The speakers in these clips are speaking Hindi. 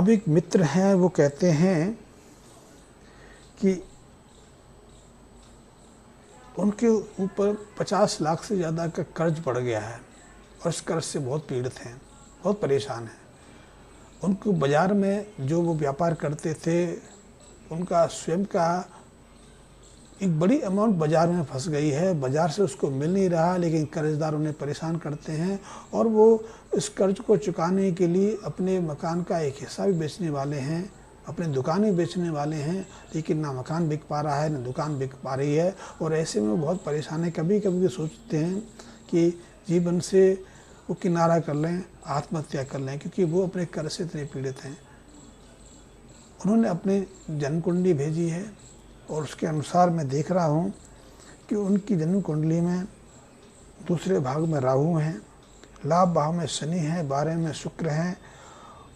अब एक मित्र हैं, वो कहते हैं कि उनके ऊपर 50 लाख से ज़्यादा का कर्ज पड़ गया है और इस कर्ज से बहुत पीड़ित हैं, बहुत परेशान हैं। उनको बाज़ार में जो वो व्यापार करते थे, उनका स्वयं का एक बड़ी अमाउंट बाज़ार में फंस गई है, बाज़ार से उसको मिल नहीं रहा, लेकिन कर्जदार उन्हें परेशान करते हैं और वो इस कर्ज को चुकाने के लिए अपने मकान का एक हिस्सा भी बेचने वाले हैं, अपनी दुकानें बेचने वाले हैं, लेकिन ना मकान बिक पा रहा है, ना दुकान बिक पा रही है। और ऐसे में वो बहुत परेशान है। कभी कभी सोचते हैं कि जीवन से वो किनारा कर लें, आत्महत्या कर लें, क्योंकि वो अपने कर्ज से इतने पीड़ित हैं। उन्होंने अपनी जन्म कुंडली भेजी है और उसके अनुसार मैं देख रहा हूँ कि उनकी जन्म कुंडली में दूसरे भाग में राहु हैं, लाभ भाव में शनि है, 12 में शुक्र हैं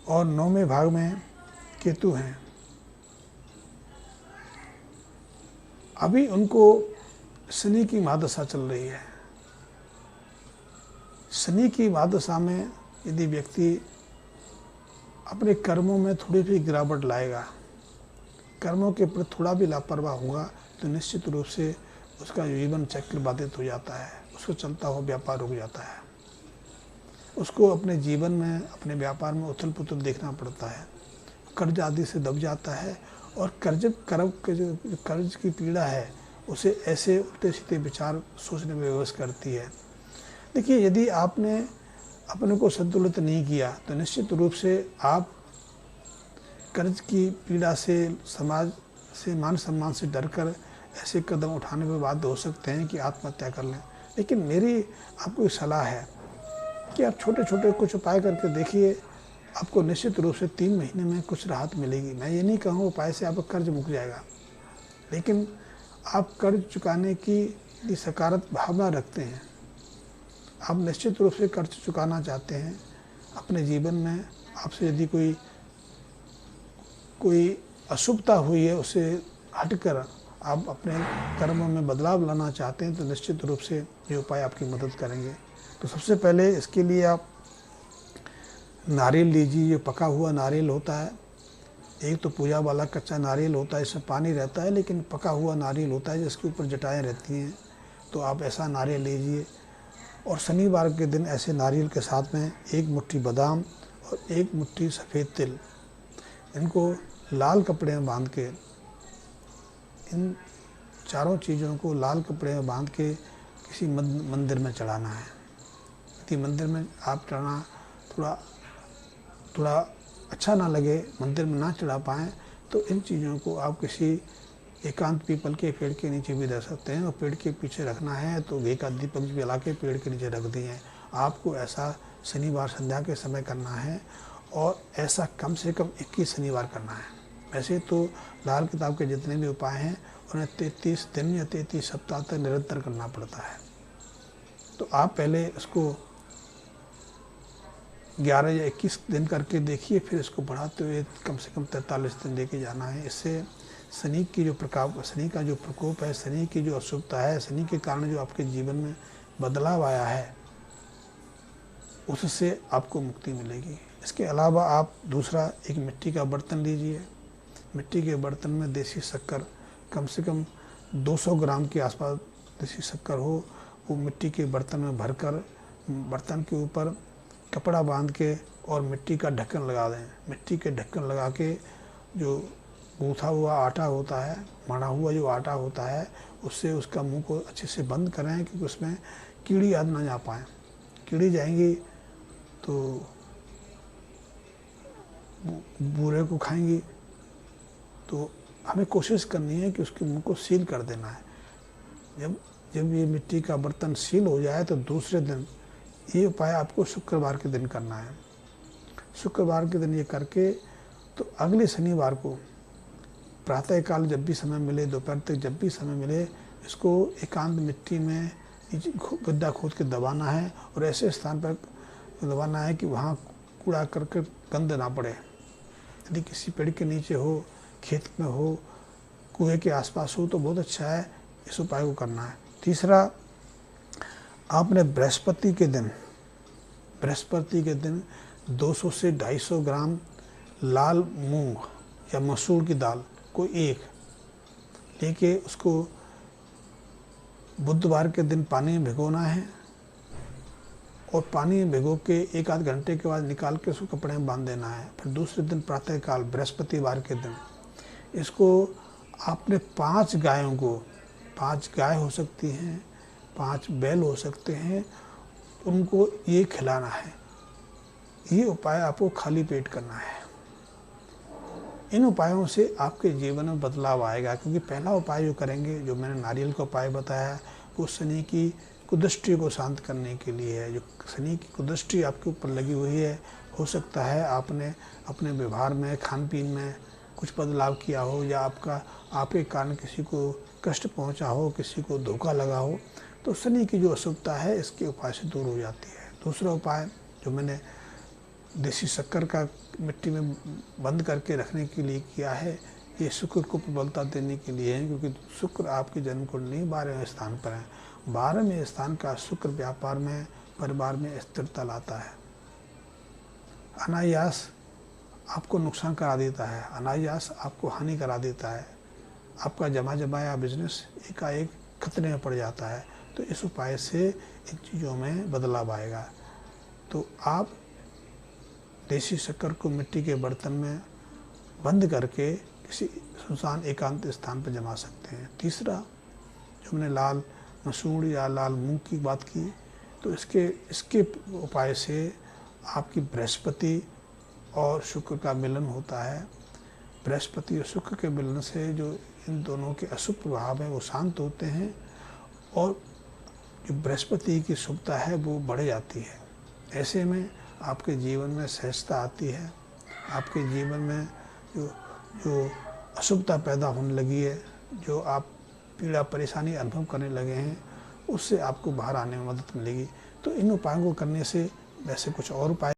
और 9वें भाग में केतु हैं। अभी उनको शनि की महादशा चल रही है। शनि की महादशा में यदि व्यक्ति अपने कर्मों में थोड़ी भी गिरावट लाएगा, कर्मों के प्रति थोड़ा भी लापरवाह होगा, तो निश्चित रूप से उसका जीवन चक्र बाधित हो जाता है, उसको चलता हुआ व्यापार रुक जाता है, उसको अपने जीवन में, अपने व्यापार में उथल पुथल देखना पड़ता है, कर्ज आदि से दब जाता है। और कर्ज की पीड़ा है उसे ऐसे उल्टे सीधे विचार सोचने में विवश करती है। देखिए, यदि आपने अपने को संतुलित नहीं किया तो निश्चित रूप से आप कर्ज की पीड़ा से, समाज से, मान सम्मान से डरकर ऐसे कदम उठाने पर बाध्य हो सकते हैं कि आत्महत्या कर लें। लेकिन मेरी आपको सलाह है कि आप छोटे छोटे कुछ उपाय करके देखिए, आपको निश्चित रूप से 3 महीने में कुछ राहत मिलेगी। मैं ये नहीं कहूँ उपाय से आपका कर्ज मुक जाएगा, लेकिन आप कर्ज चुकाने की यदि सकारात्मक भावना रखते हैं, आप निश्चित रूप से कर्ज चुकाना चाहते हैं अपने जीवन में, आपसे यदि कोई अशुभता हुई है उसे हटकर आप अपने कर्मों में बदलाव लाना चाहते हैं, तो निश्चित रूप से ये उपाय आपकी मदद करेंगे। तो सबसे पहले इसके लिए आप नारियल लीजिए। ये पका हुआ नारियल होता है, एक तो पूजा वाला कच्चा नारियल होता है, इसमें पानी रहता है, लेकिन पका हुआ नारियल होता है जिसके ऊपर जटाएँ रहती हैं। तो आप ऐसा नारियल लीजिए और शनिवार के दिन ऐसे नारियल के साथ में 1 मुट्ठी बादाम और 1 मुट्ठी सफ़ेद तिल, इनको लाल कपड़े में बांध के, इन चारों चीज़ों को लाल कपड़े में बांध के किसी मंदिर में चढ़ाना है। यदि मंदिर में आप चढ़ाना थोड़ा अच्छा ना लगे, मंदिर में ना चढ़ा पाएँ, तो इन चीज़ों को आप किसी एकांत पीपल के पेड़ के नीचे भी रख सकते हैं और पेड़ के पीछे रखना है तो घी का दीपक भी जला के पेड़ के नीचे रख दिए। आपको ऐसा शनिवार संध्या के समय करना है और ऐसा कम से कम 21 शनिवार करना है। वैसे तो लाल किताब के जितने भी उपाय हैं उन्हें 33 दिन या 33 सप्ताह तक निरंतर करना पड़ता है। तो आप पहले इसको 11 या 21 दिन करके देखिए, फिर इसको बढ़ाते हुए कम से कम 43 दिन लेके जाना है। इससे शनि की जो शनि का जो प्रकोप है, शनि की जो अशुभता है, शनि के कारण जो आपके जीवन में बदलाव आया है, उससे आपको मुक्ति मिलेगी। इसके अलावा आप दूसरा एक मिट्टी का बर्तन लीजिए। मिट्टी के बर्तन में देसी शक्कर, कम से कम 200 ग्राम के आसपास देसी शक्कर हो, वो मिट्टी के बर्तन में भरकर बर्तन के ऊपर कपड़ा बांध के और मिट्टी का ढक्कन लगा दें। मिट्टी के ढक्कन लगा के जो गूँथा हुआ आटा होता है, मढ़ा हुआ जो आटा होता है, उससे उसका मुंह को अच्छे से बंद करें, क्योंकि उसमें कीड़ी आदि ना जा पाएँ। कीड़ी जाएंगी तो बूरे को खाएंगी। तो हमें कोशिश करनी है कि उसके मुंह को सील कर देना है। जब ये मिट्टी का बर्तन सील हो जाए तो दूसरे दिन ये उपाय आपको शुक्रवार के दिन करना है। शुक्रवार के दिन ये करके तो अगले शनिवार को प्रातःकाल जब भी समय मिले, दोपहर तक जब भी समय मिले, इसको एकांत मिट्टी में गड्ढा खोद के दबाना है और ऐसे स्थान पर दबाना है कि वहाँ कूड़ा करकट गंद ना पड़े। यदि किसी पेड़ के नीचे हो, खेत में हो, कुएं के आसपास हो तो बहुत अच्छा है, इस उपाय को करना है। तीसरा, आपने बृहस्पति के दिन 200 से 250 ग्राम लाल मूंग या मसूर की दाल को एक लेके उसको बुधवार के दिन पानी में भिगोना है और पानी में भिगो के 1 आध घंटे के बाद निकाल के उसको कपड़े में बांध देना है। फिर दूसरे दिन प्रातःकाल बृहस्पतिवार के दिन इसको आपने 5 गायों को, 5 गाय हो सकती हैं, 5 बैल हो सकते हैं, उनको ये खिलाना है। ये उपाय आपको खाली पेट करना है। इन उपायों से आपके जीवन में बदलाव आएगा, क्योंकि पहला उपाय जो करेंगे, जो मैंने नारियल का उपाय बताया, वो शनि की कुदृष्टि को शांत करने के लिए है। जो शनि की कुदृष्टि आपके ऊपर लगी हुई है, हो सकता है आपने अपने व्यवहार में, खान पीन में कुछ बदलाव किया हो, या आपके कारण किसी को कष्ट पहुंचा हो, किसी को धोखा लगा हो, तो शनि की जो अशुभता है इसके उपाय से दूर हो जाती है। दूसरा उपाय जो मैंने देसी शक्कर का मिट्टी में बंद करके रखने के लिए किया है, ये शुक्र को प्रबलता देने के लिए है, क्योंकि शुक्र आपकी जन्म कुंडली 12वें स्थान पर है। 12वें स्थान का शुक्र व्यापार में, परिवार में स्थिरता लाता है। अनायास आपको नुकसान करा देता है, अनायास आपको हानि करा देता है। आपका जमा जमाया बिजनेस एकाएक खतरे में पड़ जाता है। तो इस उपाय से इन चीज़ों में बदलाव आएगा। तो आप देसी शक्कर को मिट्टी के बर्तन में बंद करके किसी सुनसान एकांत स्थान पर जमा सकते हैं। तीसरा, जो मैंने लाल मसूर या लाल मूंग की बात की, तो इसके उपाय से आपकी बृहस्पति और शुक्र का मिलन होता है। बृहस्पति और शुक्र के मिलन से जो इन दोनों के अशुभ प्रभाव हैं वो शांत होते हैं, और जो बृहस्पति की शुभता है वो बढ़ जाती है। ऐसे में आपके जीवन में सहजता आती है। आपके जीवन में जो अशुभता पैदा होने लगी है, जो आप पीड़ा परेशानी अनुभव करने लगे हैं, उससे आपको बाहर आने में मदद मिलेगी। तो इन उपायों को करने से, वैसे कुछ और उपाय